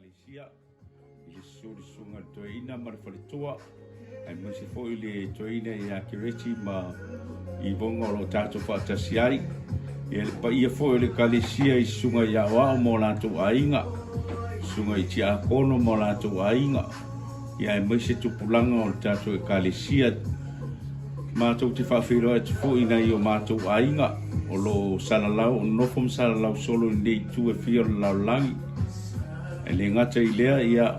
Kalesia i le sunga toeina ma le whaletua ai masi fo i le toeina i a kireti ma i vonga o lo tātou whaatasi ai i le pa ia fo i le Kalesia i sunga i awao mo lātou ainga sunga i tia akono mo lātou ainga i ai masi tupulanga o le tātou e Kalesia mātou te whawhiroa e tufu ina i o mātou ainga o lo salalau, o nofom salalau solo nei tu e fia o lau langi e le ngata i lea ia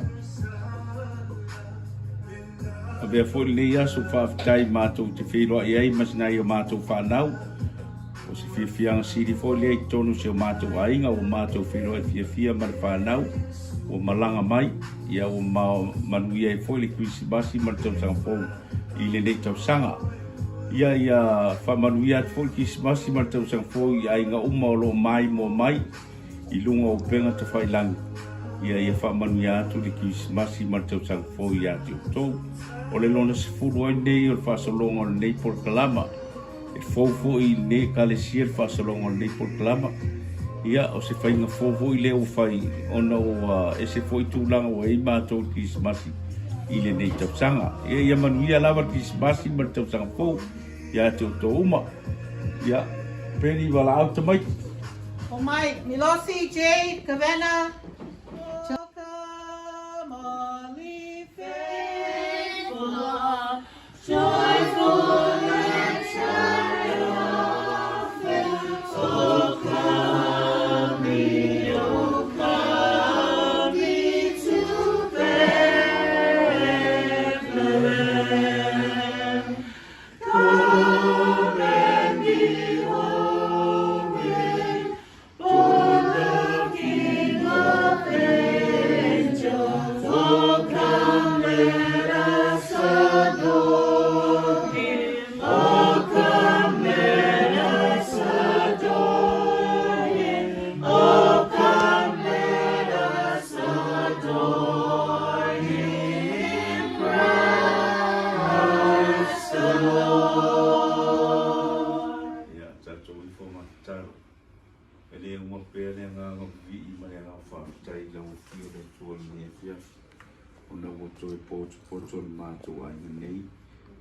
a bea fwoi le ia so whawhitai mātou te whiroa i ai masina i o mātou whanau o si fia fianga siri fwoi lea i tonu se o mātou ainga o mātou whiroa e fia mara whanau o malanga mai ia o manuia e fwoi le kuisi basi mara tau sanga fwoi i le nei tau sanga ia whamanuia at fwoi kuisi basi mara tau sanga fwoi i ainga uma o lo mai mo mai i lunga o penga te whailangi ia whamanuia atu le kuisi basi mara tau sanga fwoi i ati o tau o le lona se furu ai nei o le whasalonga o le nei por kalama e fwoi i nei Kalesia le whasalonga o le nei por kalama ia o se whainga fwoi leo whai ona o e se fwoi tūlanga o e mātou kuisi basi i le nei tausanga. Ia manuia lava kuisi basi mara tausanga fwoi ia te o tō uma ia peri wala au ta mai O mai, Milosi, Jade, Kavena, Choka, Molly, faithful, joyful, and triumphant. Oh, come me to Bethlehem. Come and behold him, born the King of angels. Oh, come, let us adore him. Oh, come, let us adore him. Oh, come, let us adore him, Christ the Lord. ia tātou i fo mataro e le uma pēr le ngā ngawi i ma le ngā whaatai lau fio le tua i ne fia o na woto e poto le mātou ainga nei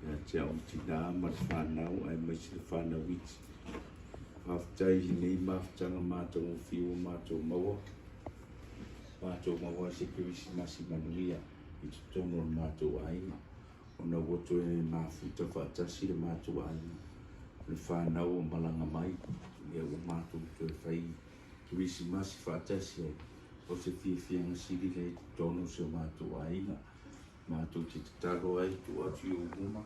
ia te au tina ma le whanau ai maisi le whanau iti whaatai i nei mawhtanga mātou o fio mātou maua se kirisi masi manuia i te tono le mātou ainga o na woto e mawhuta whaatasi le mātou ainga le whanau o malanga mai ia o mātou to e whai kirisi masi whaatasi ai o se whiawhianga siri le tono se o mātou ainga mātou te taro ai tu atu i o uma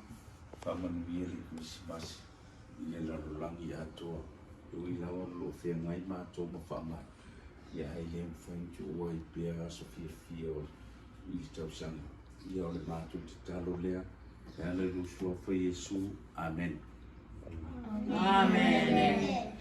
whamanuia le kirisi masi i le larolangi atoa o i lawa lo whiangai mātou ma whamai ia ai le mwhaintu o ai pia aso whiawhia o i tausanga ia o le mātou te taro lea e ale rusua whai Jesu. Amen. Amen.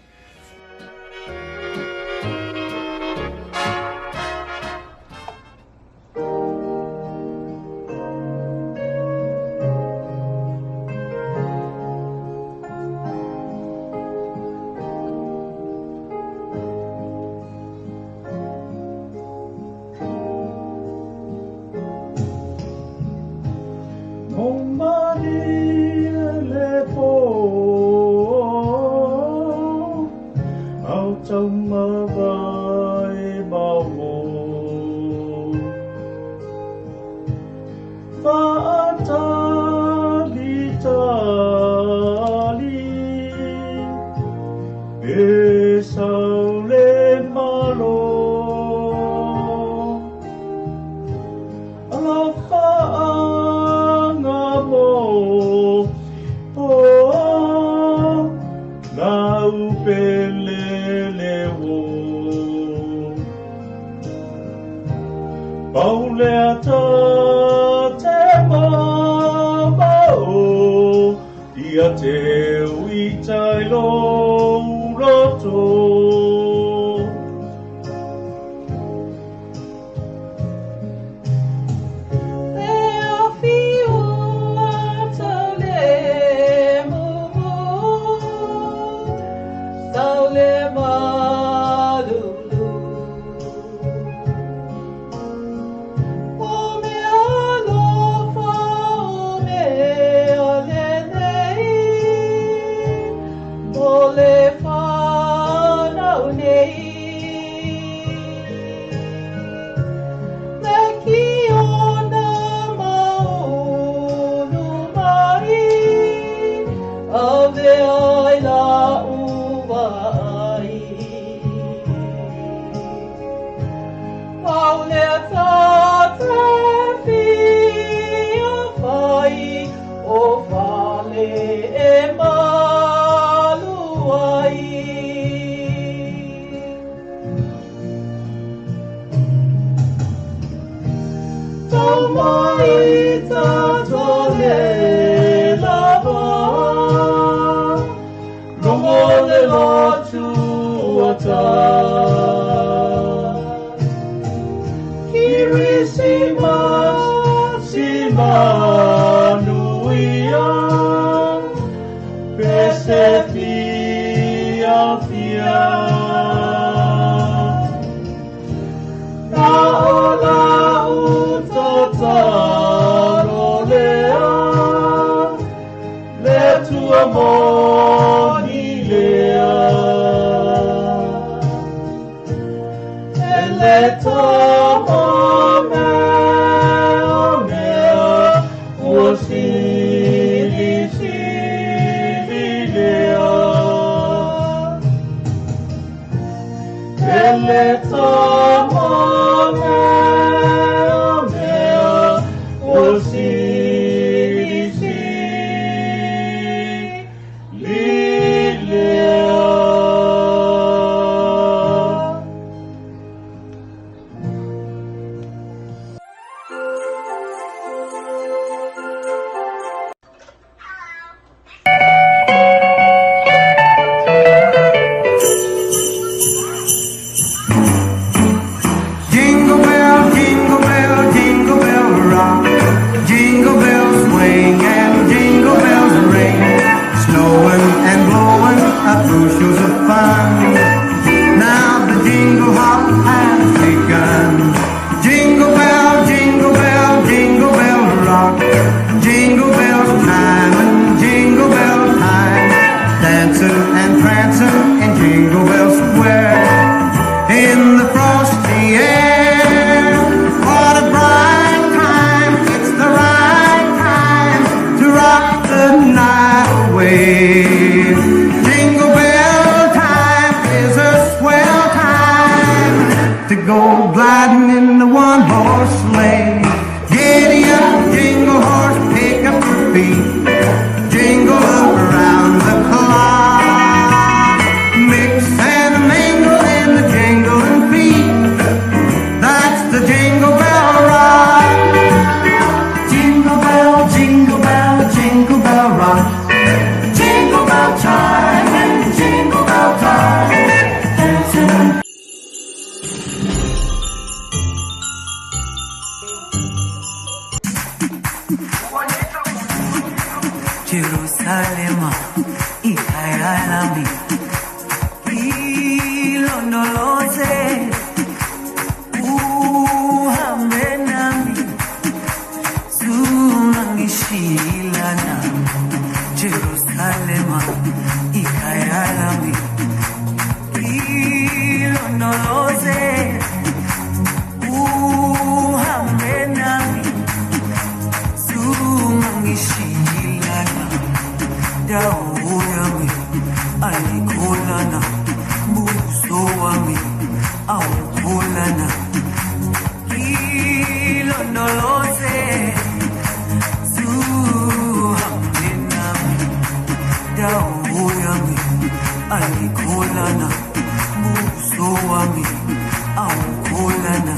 le whanau nei. Me ki ona maunu mai, a ve ai la uwa ai. Pau le tata fia whai, o whale e malu ai. Tau mai ta tole lava, rongo le lotu ata. Kirisimas si manuia, pese fia fia. Na ola utataro lea, le tua moni lea. E le tomo mea mea, ua sili sili lea. E le tomo mea mea, ua sili sili lea. Jingle bell, jingle bell rock. Jingle bells swing and jingle bells ring. Snowing and blowing up bushels of fun. Now the jingle hop has begun. Jingle bell, jingle bell, jingle bell rock. Jingle bells time and jingle bell time. Dancing and prancing in Jingle Bell Square. In the frosty air, what a bright time, it's the right time to rock the night away. Jingle bell time is a swell time to go gliding in the one-horse sleigh. Giddy up, jingle horse, pick up your feet, jingle up around the clock. Mix and mingle in the jingling feet. That's the Jingle Bell Rock. Jingle bell, jingle bell, jingle bell rock. Jingle bell time and jingle bell time. Dancing. Jerusalem, ikayalami, ilondoloze, uhambe nami, zungangishilana. Jerusalem, ikayalami, ilondoloze, uhambe nami, zungangishilana. Dawo yami ayikholana, buso wami awukholana. Ilondoloze, zuhambe nami. Dawo yami ayikholana, buso wami awukholana.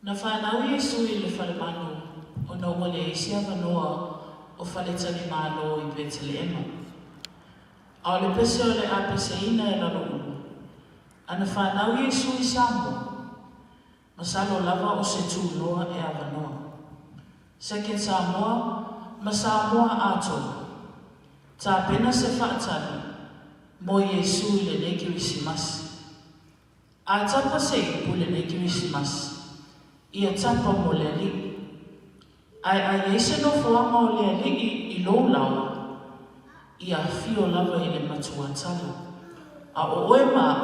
Na whanau Iesu I le whale manu, o na ua le isi awanoa o whale tani malo I Betelema. A o le pese o le a pese ina e lalo ulu. Ana whanau Iesu I Samoa, masalo lava o se tūnoa e awanoa. Seke Samoa, ma Samoa ato. Tā pena se whaatani, mo Iesu I le nei kirisimasi. A tapa se I pule nei kirisimasi. Ia tapa mo le li. Ai eise no fuanga o le li I lo lawa. Ia fio lava I le matua tala. A o oe maa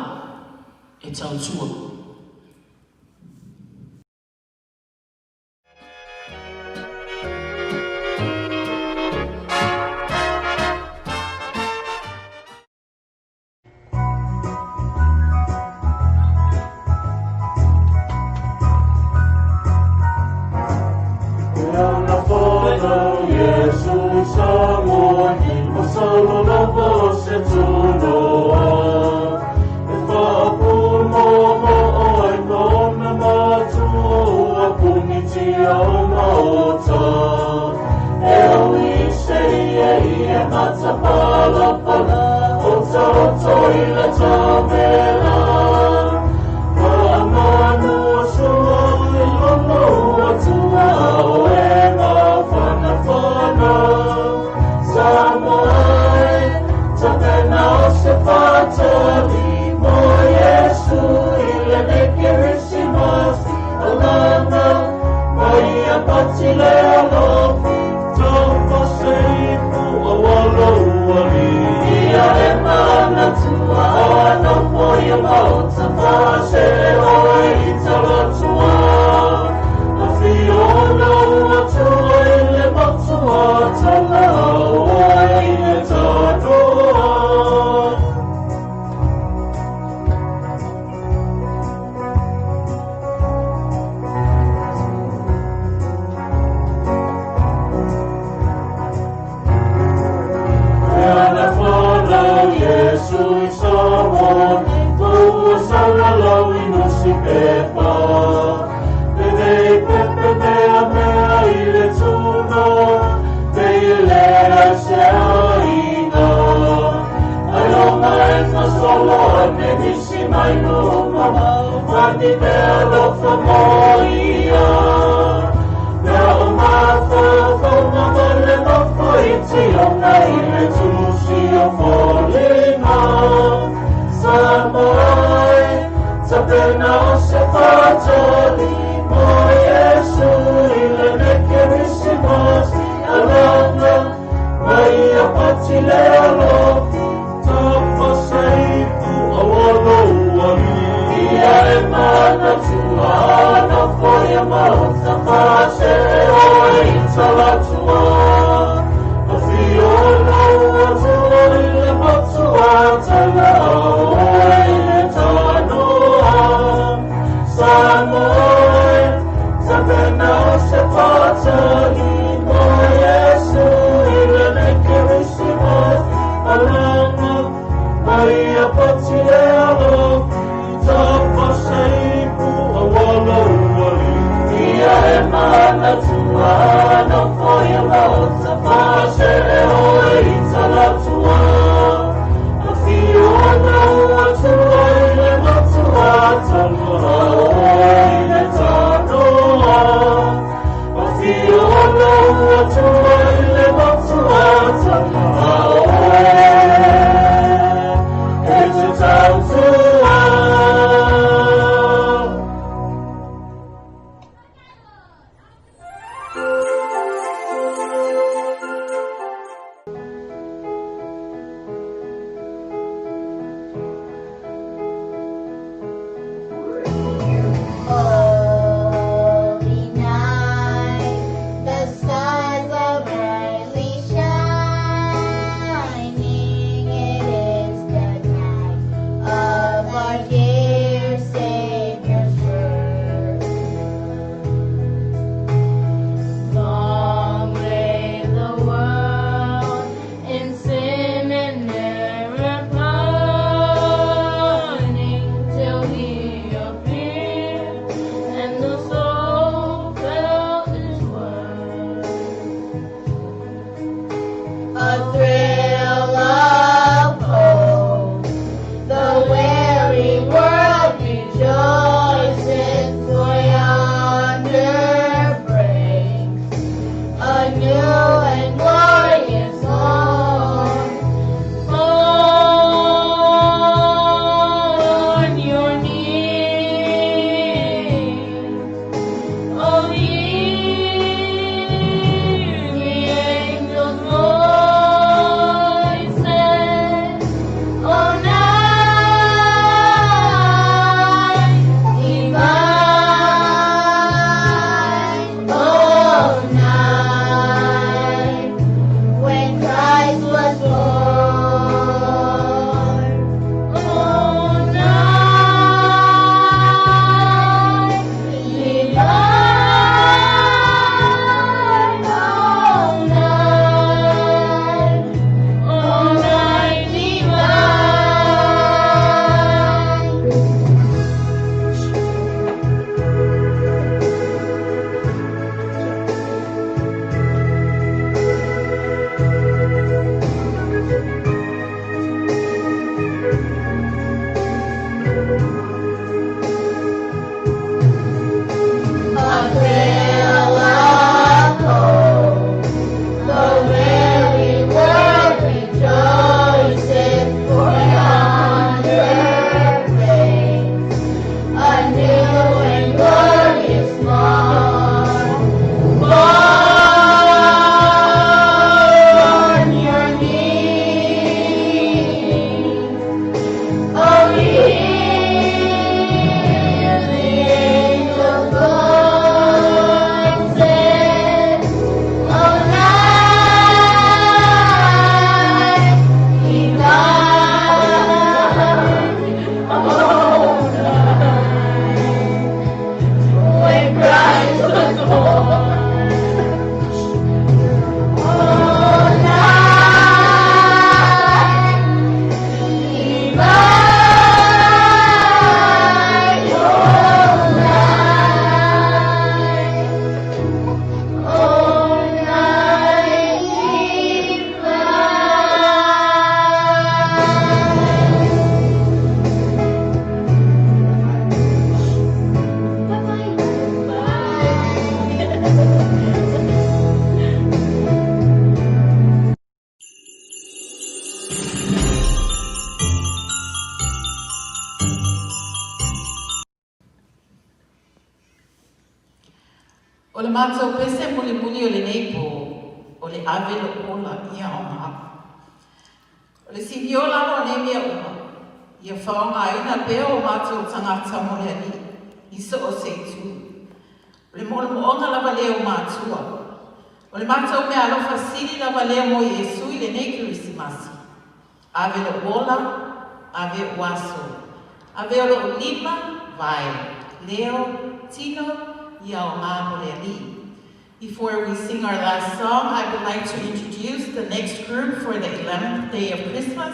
e tautua. rejoices, for yonder breaks a new and glorious morn. On your knees, oh, hear the angels' voices. Oh, night divine, oh, night when Christ was born. Oh, night divine, oh, night divine. A thrill of hope, the very world rejoices, for yonder breaks a new and glorious morn. On your knees, oh, hear the angels' voices. Oh, night divine, oh, night when Christ was born. Oh, night divine, oh, night, oh, night O le mātou pese muli o le neipo, o le ave lo ola ia o maha. O le sinio lava o ne mea uma, ia whaonga ina peo o mātou tangata mo le ali, iso o seitu. O le moonga lava leo mātua. O le mātou mea alofa siri lava leo mo Yesu i le nei kirisimasi. Ave lo ola, ave o aso. Ave o lo lima, vai. Leo, tino, ia o ngā mo le ali. Before we sing our last song, I would like to introduce the next group for the 11th day of Christmas,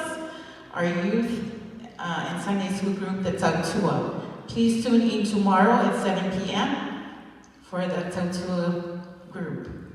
our youth and Sunday school group, the Tautua. Please tune in tomorrow at 7 p.m. for the Tautua group.